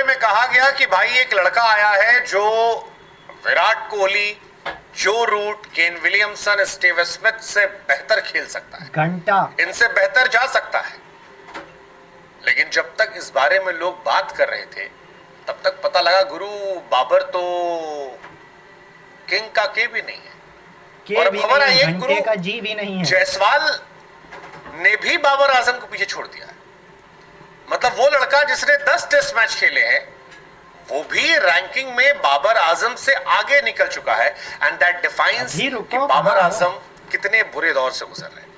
बारे में कहा गया कि भाई एक लड़का आया है जो Virat Kohli, Joe Root, Kane Williamson, Steve Smith से बेहतर खेल सकता है, घंटा इनसे बेहतर जा सकता है। लेकिन जब तक इस बारे में लोग बात कर रहे थे तब तक पता लगा गुरु बाबर तो किंग का के भी नहीं है। और अब खबर आई है गुरु का जी भी नहीं है। जायसवाल ने भी बाबर आजम को पीछे छोड़ दिया है। मतलब वो लड़का जिसने 10 टेस्ट मैच खेले हैं वो भी रैंकिंग में बाबर आजम से आगे निकल चुका है। एंड दैट डिफाइंस कि बाबर आजम कितने बुरे दौर से गुजर रहे हैं।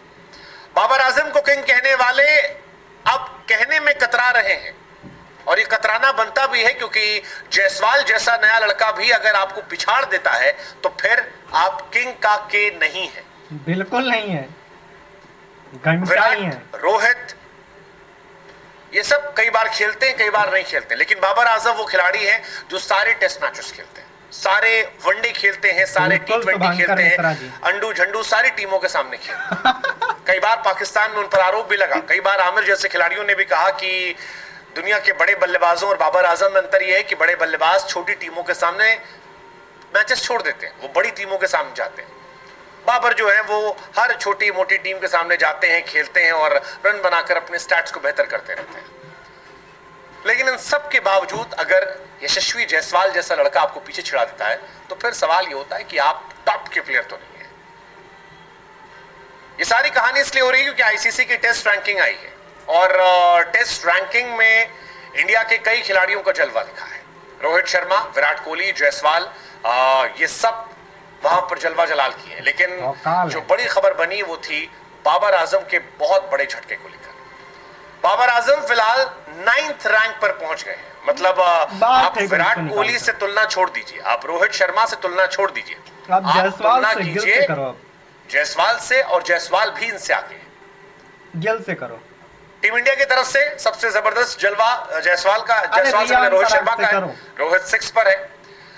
बाबर आजम को किंग कहने वाले अब कहने में कतरा रहे हैं, और ये कतराना बनता भी है क्योंकि जायसवाल जैसा नया लड़का भी अगर आपको पिछाड़ देता है तो फिर आप किंग का के नहीं है। बिल्कुल नहीं है, घंटा ही है। रोहित ये सब कई बार खेलते हैं, कई बार नहीं खेलते, लेकिन बाबर आजम वो खिलाड़ी हैं जो सारे टेस्ट मैचेस खेलते हैं, सारे वनडे खेलते हैं, सारे T20 खेलते हैं, अंडू झंडू सारी टीमों के सामने खेलते हैं। कई बार पाकिस्तान में उन पर आरोप भी लगा, कई बार आमिर जैसे खिलाड़ियों ने भी कहा कि दुनिया के बड़े बल्लेबाजों और बाबर आजम में अंतर यह है कि बड़े बल्लेबाज छोटी टीमों के सामने मैचेस छोड़ देते हैं, वो बड़ी टीमों के सामने जाते हैं। बाबर जो है वो हर छोटी मोटी टीम के सामने जाते हैं, खेलते हैं और रन बनाकर अपने स्टैट्स को बेहतर करते रहते हैं। लेकिन इन सब के बावजूद अगर यशस्वी जायसवाल जैसा लड़का आपको पीछे छिड़ा देता है तो फिर सवाल ये होता है कि आप टॉप के प्लेयर तो नहीं है। ये सारी कहानी इसलिए हो रही है क्योंकि आईसीसी की टेस्ट रैंकिंग आई है और टेस्ट रैंकिंग में इंडिया के कई खिलाड़ियों का जलवा दिखा है। रोहित शर्मा, विराट कोहली, जायसवाल, ये सब वहां पर जलवा जलाल किए। लेकिन जो बड़ी खबर बनी वो थी बाबर आजम के बहुत बड़े झटके को लेकर। बाबर आजम फिलहाल 9th रैंक पर पहुंच गए हैं। मतलब आप विराट कोहली से तुलना छोड़ दीजिए, आप रोहित शर्मा से तुलना छोड़ दीजिए, आप तुलना कीजिए जायसवाल से, और जायसवाल भी इनसे आगे है। गिल से करो। टीम इंडिया की तरफ से सबसे जबरदस्त जलवा जायसवाल से रोहित शर्मा का है। रोहित 6 पर है।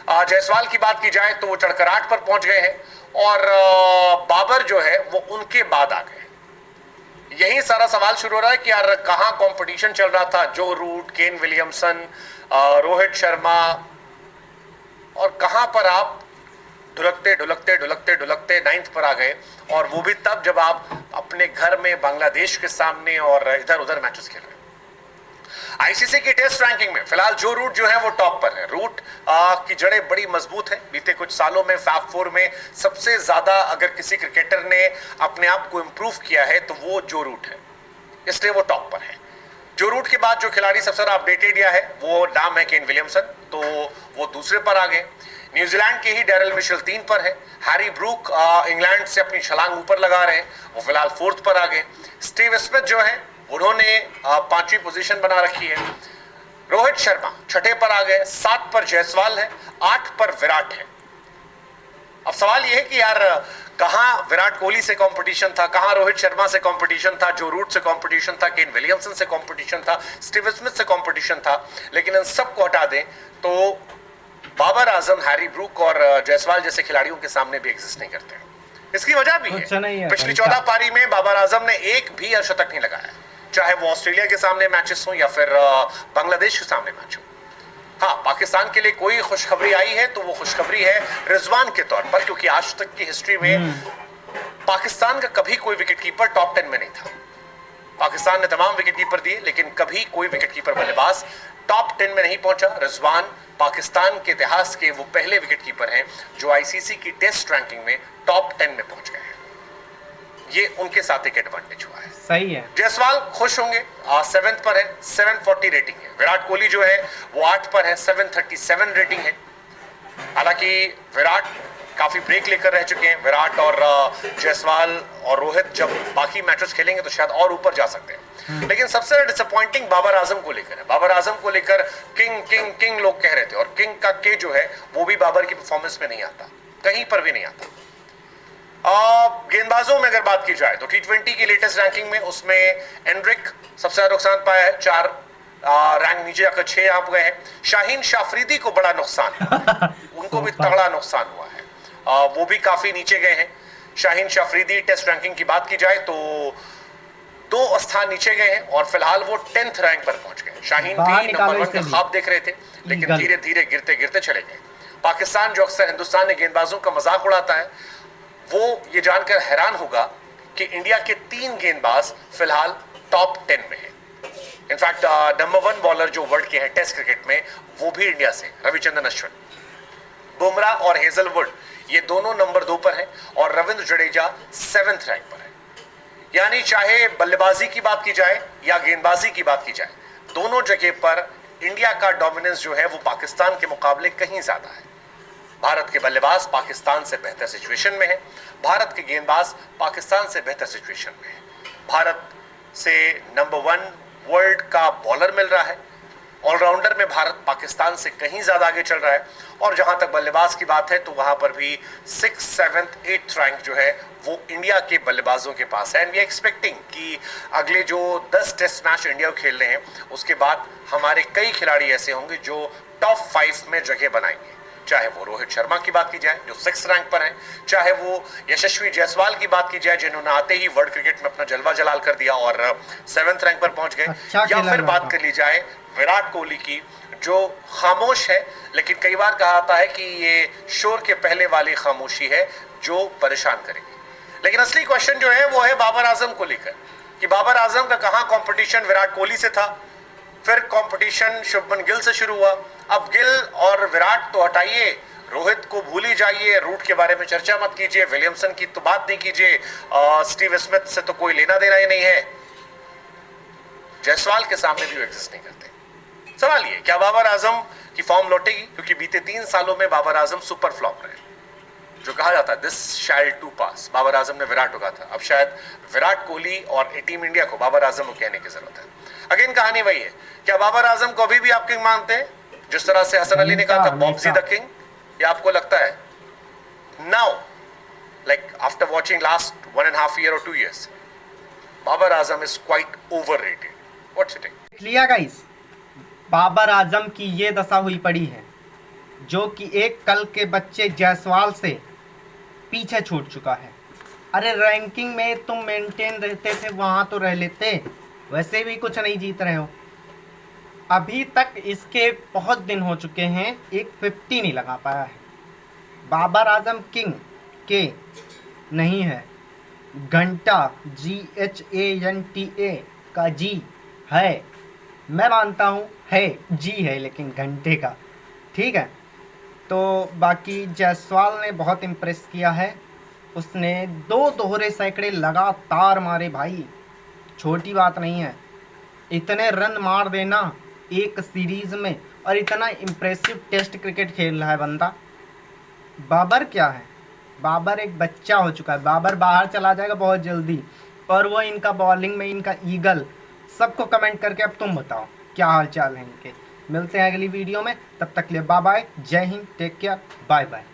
जायसवाल की बात की जाए तो वो चढ़कर 8 पर पहुंच गए हैं और बाबर जो है वो उनके बाद आ गए। यही सारा सवाल शुरू हो रहा है कि यार कहां कंपटीशन चल रहा था, Joe Root, Kane Williamson, Rohit Sharma, और कहां पर आप ढुलकते ढुलकते ढुलकते ढुलकते 9th पर आ गए, और वो भी तब जब आप अपने घर में बांग्लादेश के सामने और इधर उधर मैचेस खेल रहे हैं। आईसीसी की टेस्ट रैंकिंग में फिलहाल जो रूट जो है वो टॉप पर है। रूट की जड़ें बड़ी मजबूत है। बीते कुछ सालों में फैब 4 में सबसे ज्यादा अगर किसी क्रिकेटर ने अपने आप को इंप्रूव किया है तो वो जो रूट है, इसलिए वो टॉप पर है। जो रूट के बाद जो खिलाड़ी सबसे ज्यादा अपडेटेड है वो नाम है केन विलियमसन, तो वो दूसरे पर आ गए। न्यूजीलैंड के ही डैरिल मिशेल 3 पर है। हैरी ब्रूक इंग्लैंड से अपनी छलांग ऊपर लगा रहे हैं, वो फिलहाल 4th पर आ गए। स्टीव स्मिथ जो है उन्होंने 5वीं पोजीशन बना रखी है। रोहित शर्मा 6ठे पर आ गए। 7 पर जायसवाल है, 8 पर विराट है। अब सवाल यह है कि यार कहां विराट कोहली से कंपटीशन था, कहां रोहित शर्मा से कंपटीशन था, जो रूट से कंपटीशन था, केन विलियमसन से कंपटीशन था, स्टीव स्मिथ से कंपटीशन था। लेकिन इन सबको हटा दें तो बाबर आजम, हैरी ब्रूक और जायसवाल जैसे खिलाड़ियों के सामने भी एग्जिस्ट नहीं करते हैं। इसकी वजह भी है पिछली 14 पारी में बाबर आजम ने एक भी अर्धशतक नहीं लगाया, चाहे वो ऑस्ट्रेलिया के सामने मैचेस हो या फिर बांग्लादेश के सामने मैच हो। हाँ, पाकिस्तान के लिए कोई खुशखबरी आई है तो वो खुशखबरी है रिजवान के तौर पर, क्योंकि आज तक की हिस्ट्री में पाकिस्तान का कभी कोई विकेटकीपर टॉप 10 में नहीं था। पाकिस्तान ने तमाम विकेटकीपर दिए लेकिन कभी कोई विकेटकीपर बल्लेबाज टॉप 10 में नहीं पहुंचा। रिजवान पाकिस्तान के इतिहास के वो पहले विकेटकीपर हैं जो आईसीसी की टेस्ट रैंकिंग में टॉप 10 में पहुंच गए हैं। ये उनके साथ एक एडवांटेज हुआ है। सही है। जायसवाल खुश होंगे, 7th पर है, 740 रेटिंग है। विराट कोहली जो है वो 8 पर है, 737 रेटिंग है। हालांकि विराट काफी ब्रेक लेकर रह चुके हैं। विराट और जायसवाल और रोहित जब बाकी मैचेस खेलेंगे तो शायद और ऊपर जा सकते हैं। लेकिन सबसे डिसअपॉइंटिंग बाबर आजम को लेकर है। बाबर आजम को लेकर किंग किंग किंग लोग कह रहे थे, और किंग का के जो है वो भी बाबर की परफॉर्मेंस में नहीं आता, कहीं पर भी नहीं आता। गेंदबाजों में अगर बात की जाए तो T20 की लेटेस्ट रैंकिंग में उसमें एंड्रिक सबसे ज्यादा नुकसान पाया है, 4 रैंक नीचे आकर 6 आप गए हैं। शाहीन शाफरीदी को बड़ा नुकसान उनको भी तगड़ा नुकसान हुआ है, वो भी काफी नीचे गए हैं। शाहीन शाफरीदी टेस्ट रैंकिंग की बात की जाए तो 2 स्थान नीचे गए हैं और फिलहाल वो 10th रैंक पर पहुंच गए। शाहीन भी नंबर 1 का ख्वाब देख रहे थे, लेकिन धीरे धीरे गिरते गिरते चले गए। पाकिस्तान, जो अक्सर हिंदुस्तान के गेंदबाजों का मजाक उड़ाता है, वो ये जानकर हैरान होगा कि इंडिया के 3 गेंदबाज फिलहाल टॉप 10 में हैं। इनफैक्ट नंबर 1 बॉलर जो वर्ल्ड के हैं टेस्ट क्रिकेट में, वो भी इंडिया से, रविचंद्रन अश्विन। बुमराह और हेजलवुड ये दोनों नंबर 2 पर हैं और रविंद्र जडेजा 7th रैंक पर है। यानी चाहे बल्लेबाजी की बात की जाए या गेंदबाजी की बात की जाए, दोनों जगह पर इंडिया का डोमिनेंस जो है वो पाकिस्तान के मुकाबले कहीं ज्यादा है। भारत के बल्लेबाज पाकिस्तान से बेहतर सिचुएशन में है, भारत के गेंदबाज पाकिस्तान से बेहतर सिचुएशन में है। भारत से नंबर 1 वर्ल्ड का बॉलर मिल रहा है, ऑलराउंडर में भारत पाकिस्तान से कहीं ज्यादा आगे चल रहा है, और जहां तक बल्लेबाज की बात है तो वहां पर भी 6th, 7th, 8th रैंक जो है वो इंडिया के बल्लेबाजों के पास है। एंड वी एक्सपेक्टिंग कि अगले जो 10 टेस्ट मैच इंडिया को खेल रहे हैं, उसके बाद हमारे कई खिलाड़ी ऐसे होंगे जो टॉप 5 में जगह बनाएंगे। चाहे वो रोहित शर्मा की बात की जाए जो 6th रैंक पर है, चाहे वो यशस्वी जायसवाल की बात की जाए जिन्होंने आते ही वर्ल्ड क्रिकेट में अपना जलवा जलाल कर दिया और 7th रैंक पर पहुंच गए, या फिर बात कर ली जाए विराट कोहली की, जो खामोश है, लेकिन कई बार कहा जाता है कि ये शोर के पहले वाली खामोशी है जो परेशान करेगी। लेकिन असली क्वेश्चन जो है वो है बाबर आजम को लेकर, कि बाबर आजम का कहां कंपटीशन विराट कोहली से था, फिर कंपटीशन शुभमन गिल से शुरू हुआ। अब गिल और विराट तो हटाइए, रोहित को भूल ही जाइए, रूट के बारे में चर्चा मत कीजिए, विलियमसन की तो बात नहीं कीजिए, स्टीव स्मिथ से तो कोई लेना देना ही नहीं है, जायसवाल के सामने भी एग्जिस्ट नहीं करते। सवाल ये, क्या बाबर आजम की फॉर्म लौटेगी? क्योंकि बीते 3 सालों में बाबर आजम सुपर फ्लॉप रहे, जो कहा जाता है दिस शैल टू पास। बाबर आजम ने विराट को कहा था, अब शायद विराट कोहली और टीम इंडिया को बाबर आजम को कहने की जरूरत है। अगेन कहानी वही है, क्या बाबर आजम को अभी भी आप किंग मानते हैं, जिस तरह से हसन अली ने कहा था बॉब्सी द किंग, या आपको लगता है now, like after watching last 1.5 year or 2 years, Babar Azam is quite overrated? What's it? लिया गाइस, बाबर आजम की ये दशा हुई पड़ी है, जो कि एक कल के बच्चे जायसवाल से पीछे छूट चुका है। अरे रैंकिंग में तुम मेंटेन रहते थे, वहां तो रह लेते, वैसे भी कुछ नहीं जीत रहे हो। अभी तक इसके बहुत दिन हो चुके हैं, एक 50 नहीं लगा पाया है। बाबर आजम किंग के नहीं है, घंटा GHANTA का जी है, मैं मानता हूँ है, जी है लेकिन घंटे का, ठीक है। तो बाकी जायसवाल ने बहुत इम्प्रेस किया है, उसने 2 दोहरे सैकड़े लगातार मारे भाई, छोटी बात नहीं है। इतने रन मार देना एक सीरीज में, और इतना इम्प्रेसिव टेस्ट क्रिकेट खेल रहा है बंदा। बाबर क्या है, बाबर एक बच्चा हो चुका है, बाबर बाहर चला जाएगा बहुत जल्दी, और वो इनका बॉलिंग में इनका ईगल। सबको कमेंट करके अब तुम बताओ क्या हाल चाल है इनके। मिलते हैं अगली वीडियो में, तब तक के लिए बाय बाय, जय Hind, take care, bye bye.